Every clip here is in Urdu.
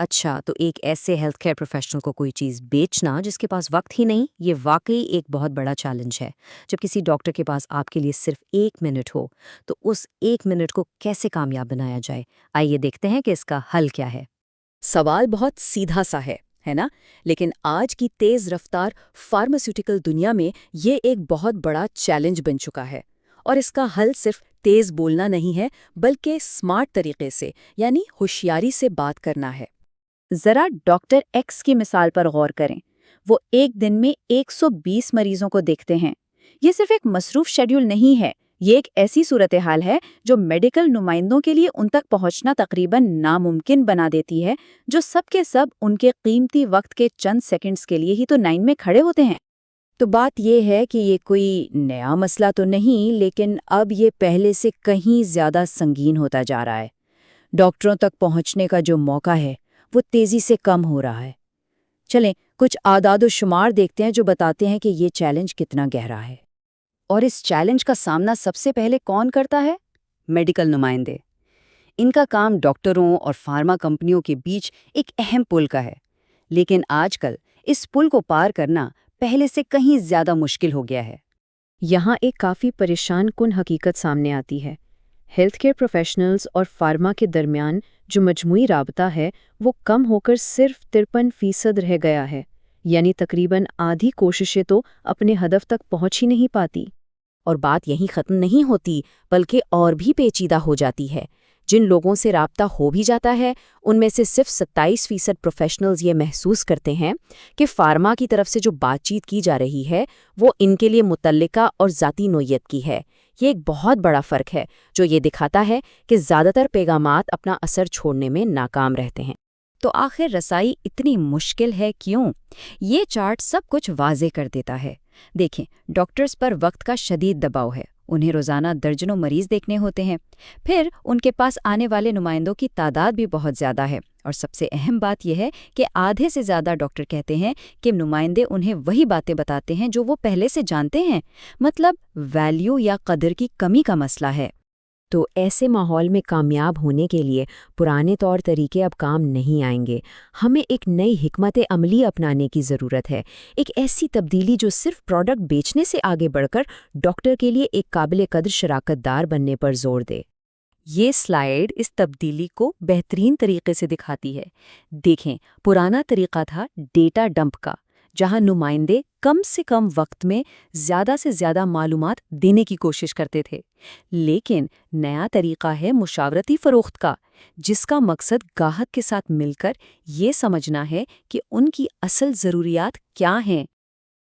اچھا، تو ایک ایسے ہیلتھ کیئر پروفیشنل کو کوئی چیز بیچنا جس کے پاس وقت ہی نہیں، یہ واقعی ایک بہت بڑا چیلنج ہے۔ جب کسی ڈاکٹر کے پاس آپ کے لیے صرف 1 منٹ ہو، تو اس 1 منٹ کو کیسے کامیاب بنایا جائے؟ آئیے دیکھتے ہیں کہ اس کا حل کیا ہے۔ سوال بہت سیدھا سا ہے نا؟ لیکن آج کی تیز رفتار فارماسیوٹیکل دنیا میں یہ ایک بہت بڑا چیلنج بن چکا ہے، اور اس کا حل صرف تیز بولنا نہیں ہے، بلکہ اسمارٹ طریقے سے، یعنی ہوشیاری سے بات کرنا ہے۔ ذرا ڈاکٹر ایکس کی مثال پر غور کریں۔ وہ ایک دن میں 120 مریضوں کو دیکھتے ہیں۔ یہ صرف ایک مصروف شیڈیول نہیں ہے، یہ ایک ایسی صورتحال ہے جو میڈیکل نمائندوں کے لیے ان تک پہنچنا تقریباً ناممکن بنا دیتی ہے، جو سب کے سب ان کے قیمتی وقت کے چند سیکنڈز کے لیے ہی تو لائن میں کھڑے ہوتے ہیں۔ تو بات یہ ہے کہ یہ کوئی نیا مسئلہ تو نہیں، لیکن اب یہ پہلے سے کہیں زیادہ سنگین ہوتا جا رہا ہے۔ ڈاکٹروں تک پہنچنے کا جو موقع ہے وہ تیزی سے کم ہو رہا ہے۔ چلیں کچھ اعداد و شمار دیکھتے ہیں جو بتاتے ہیں کہ یہ چیلنج کتنا گہرا ہے۔ اور اس چیلنج کا سامنا سب سے پہلے کون کرتا ہے؟ میڈیکل نمائندے۔ ان کا کام ڈاکٹروں اور فارما کمپنیوں کے بیچ ایک اہم پل کا ہے، لیکن آج کل اس پل کو پار کرنا پہلے سے کہیں زیادہ مشکل ہو گیا ہے۔ یہاں ایک کافی پریشان کن حقیقت سامنے آتی ہے۔ ہیلتھ کیئر پروفیشنلز اور فارما کے درمیان جو مجموعی رابطہ ہے وہ کم ہو کر صرف 53% رہ گیا ہے، یعنی تقریباً آدھی کوششیں تو اپنے ہدف تک پہنچ ہی نہیں پاتی۔ اور بات یہیں ختم نہیں ہوتی، بلکہ اور بھی پیچیدہ ہو جاتی ہے۔ جن لوگوں سے رابطہ ہو بھی جاتا ہے، ان میں سے صرف 27% پروفیشنلز یہ محسوس کرتے ہیں کہ فارما کی طرف سے جو بات چیت کی جا رہی ہے وہ ان کے لیے متعلقہ اور ذاتی نوعیت کی ہے۔ یہ ایک بہت بڑا فرق ہے جو یہ دکھاتا ہے کہ زیادہ تر پیغامات اپنا اثر چھوڑنے میں ناکام رہتے ہیں۔ تو آخر رسائی اتنی مشکل ہے کیوں؟ یہ چارٹ سب کچھ واضح کر دیتا ہے۔ دیکھیں، ڈاکٹرز پر وقت کا شدید دباؤ ہے، انہیں روزانہ درجنوں مریض دیکھنے ہوتے ہیں، پھر ان کے پاس آنے والے نمائندوں کی تعداد بھی بہت زیادہ ہے، اور سب سے اہم بات یہ ہے کہ آدھے سے زیادہ ڈاکٹر کہتے ہیں کہ نمائندے انہیں وہی باتیں بتاتے ہیں جو وہ پہلے سے جانتے ہیں۔ مطلب ویلیو یا قدر کی کمی کا مسئلہ ہے۔ تو ایسے ماحول میں کامیاب ہونے کے لیے پرانے طور طریقے اب کام نہیں آئیں گے۔ ہمیں ایک نئی حکمت عملی اپنانے کی ضرورت ہے، ایک ایسی تبدیلی جو صرف پروڈکٹ بیچنے سے آگے بڑھ کر ڈاکٹر کے لیے ایک قابل قدر شراکت دار بننے پر زور دے۔ یہ سلائیڈ اس تبدیلی کو بہترین طریقے سے دکھاتی ہے۔ دیکھیں، پرانا طریقہ تھا ڈیٹا ڈمپ کا، جہاں نمائندے کم سے کم وقت میں زیادہ سے زیادہ معلومات دینے کی کوشش کرتے تھے۔ لیکن نیا طریقہ ہے مشاورتی فروخت کا، جس کا مقصد گاہک کے ساتھ مل کر یہ سمجھنا ہے کہ ان کی اصل ضروریات کیا ہیں۔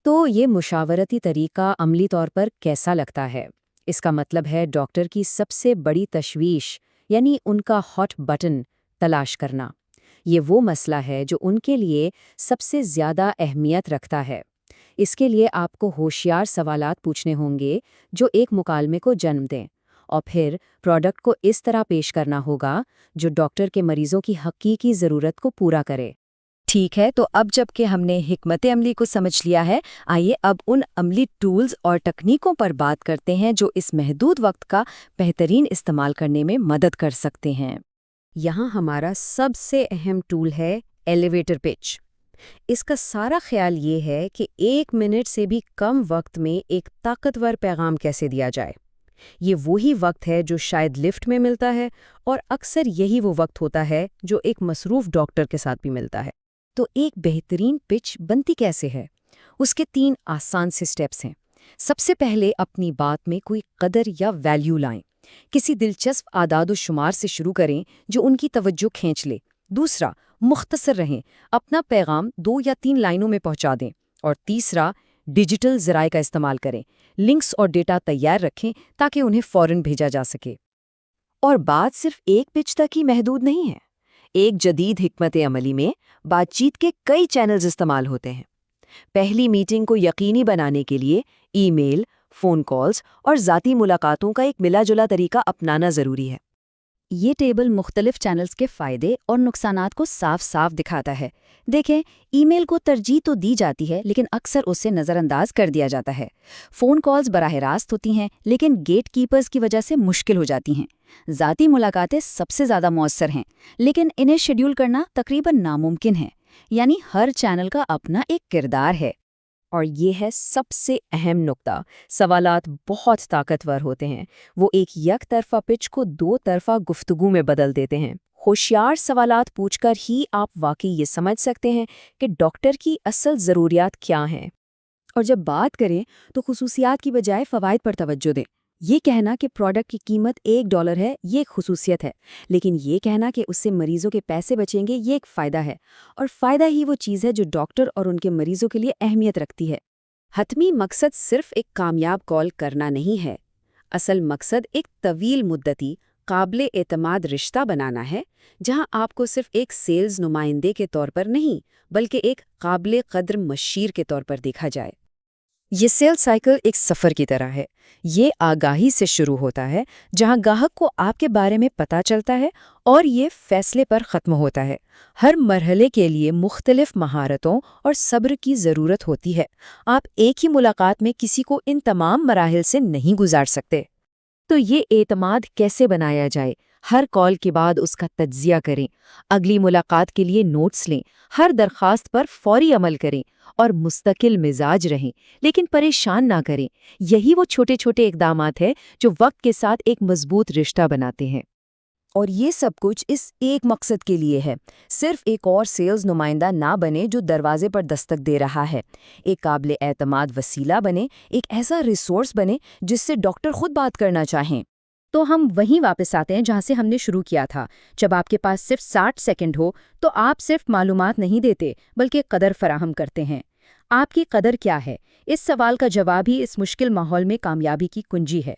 تو یہ مشاورتی طریقہ عملی طور پر کیسا لگتا ہے؟ اس کا مطلب ہے ڈاکٹر کی سب سے بڑی تشویش، یعنی ان کا ہاٹ بٹن تلاش کرنا۔ یہ وہ مسئلہ ہے جو ان کے لیے سب سے زیادہ اہمیت رکھتا ہے۔ اس کے لیے آپ کو ہوشیار سوالات پوچھنے ہوں گے جو ایک مکالمے کو جنم دیں، اور پھر پروڈکٹ کو اس طرح پیش کرنا ہوگا جو ڈاکٹر کے مریضوں کی حقیقی ضرورت کو پورا کرے۔ ٹھیک ہے، تو اب جب کہ ہم نے حکمت عملی کو سمجھ لیا ہے، آئیے اب ان عملی ٹولز اور تکنیکوں پر بات کرتے ہیں جو اس محدود وقت کا بہترین استعمال کرنے میں مدد کر سکتے ہیں۔ یہاں ہمارا سب سے اہم ٹول ہے ایلیویٹر پچ۔ اس کا سارا خیال یہ ہے کہ 1 منٹ سے بھی کم وقت میں ایک طاقتور پیغام کیسے دیا جائے۔ یہ وہی وقت ہے جو شاید لفٹ میں ملتا ہے، اور اکثر یہی وہ وقت ہوتا ہے جو ایک مصروف ڈاکٹر کے ساتھ بھی ملتا ہے۔ تو ایک بہترین پچ بنتی کیسے ہے؟ اس کے 3 آسان سے سٹیپس ہیں۔ سب سے پہلے اپنی بات میں کوئی قدر یا ویلیو لائیں۔ کسی دلچسپ اعداد و شمار سے شروع کریں جو ان کی توجہ کھینچ لے۔ دوسرا، مختصر رہیں، اپنا پیغام 2 یا 3 لائنوں میں پہنچا دیں۔ اور تیسرا، ڈیجیٹل ذرائع کا استعمال کریں، لنکس اور ڈیٹا تیار رکھیں تاکہ انہیں فوراً بھیجا جا سکے۔ اور بات صرف ایک پچ تک ہی محدود نہیں ہے۔ ایک جدید حکمت عملی میں بات چیت کے کئی چینلز استعمال ہوتے ہیں۔ پہلی میٹنگ کو یقینی بنانے کے لیے ای میل، فون کالز اور ذاتی ملاقاتوں کا ایک ملا جلا طریقہ اپنانا ضروری ہے۔ یہ ٹیبل مختلف چینلز کے فائدے اور نقصانات کو صاف صاف دکھاتا ہے۔ دیکھیں، ای میل کو ترجیح تو دی جاتی ہے لیکن اکثر اسے نظر انداز کر دیا جاتا ہے۔ فون کالز براہ راست ہوتی ہیں لیکن گیٹ کیپرز کی وجہ سے مشکل ہو جاتی ہیں۔ ذاتی ملاقاتیں سب سے زیادہ مؤثر ہیں لیکن انہیں شیڈول کرنا تقریباً ناممکن ہے، یعنی ہر چینل کا اپنا ایک کردار ہے۔ اور یہ ہے سب سے اہم نقطہ، سوالات بہت طاقتور ہوتے ہیں۔ وہ ایک یک طرفہ پچ کو دو طرفہ گفتگو میں بدل دیتے ہیں۔ ہوشیار سوالات پوچھ کر ہی آپ واقعی یہ سمجھ سکتے ہیں کہ ڈاکٹر کی اصل ضروریات کیا ہیں۔ اور جب بات کریں تو خصوصیات کی بجائے فوائد پر توجہ دیں۔ یہ کہنا کہ پروڈکٹ کی قیمت $1 ہے یہ ایک خصوصیت ہے، لیکن یہ کہنا کہ اس سے مریضوں کے پیسے بچیں گے یہ ایک فائدہ ہے، اور فائدہ ہی وہ چیز ہے جو ڈاکٹر اور ان کے مریضوں کے لیے اہمیت رکھتی ہے۔ حتمی مقصد صرف ایک کامیاب کال کرنا نہیں ہے، اصل مقصد ایک طویل مدتی قابل اعتماد رشتہ بنانا ہے، جہاں آپ کو صرف ایک سیلز نمائندے کے طور پر نہیں بلکہ ایک قابل قدر مشیر کے طور پر دیکھا جائے۔ یہ سیل سائیکل ایک سفر کی طرح ہے۔ یہ آگاہی سے شروع ہوتا ہے جہاں گاہک کو آپ کے بارے میں پتہ چلتا ہے اور یہ فیصلے پر ختم ہوتا ہے۔ ہر مرحلے کے لیے مختلف مہارتوں اور صبر کی ضرورت ہوتی ہے۔ آپ ایک ہی ملاقات میں کسی کو ان تمام مراحل سے نہیں گزار سکتے۔ تو یہ اعتماد کیسے بنایا جائے؟ ہر کال کے بعد اس کا تجزیہ کریں، اگلی ملاقات کے لیے نوٹس لیں، ہر درخواست پر فوری عمل کریں اور مستقل مزاج رہیں لیکن پریشان نہ کریں۔ یہی وہ چھوٹے چھوٹے اقدامات ہیں جو وقت کے ساتھ ایک مضبوط رشتہ بناتے ہیں۔ اور یہ سب کچھ اس ایک مقصد کے لیے ہے، صرف ایک اور سیلز نمائندہ نہ بنے جو دروازے پر دستک دے رہا ہے، ایک قابل اعتماد وسیلہ بنے، ایک ایسا ریسورس بنے جس سے ڈاکٹر خود بات کرنا چاہیں۔ تو ہم وہیں واپس آتے ہیں جہاں سے ہم نے شروع کیا تھا۔ جب آپ کے پاس صرف 60 سیکنڈ ہو تو آپ صرف معلومات نہیں دیتے بلکہ قدر فراہم کرتے ہیں۔ آپ کی قدر کیا ہے؟ اس سوال کا جواب ہی اس مشکل ماحول میں کامیابی کی کنجی ہے۔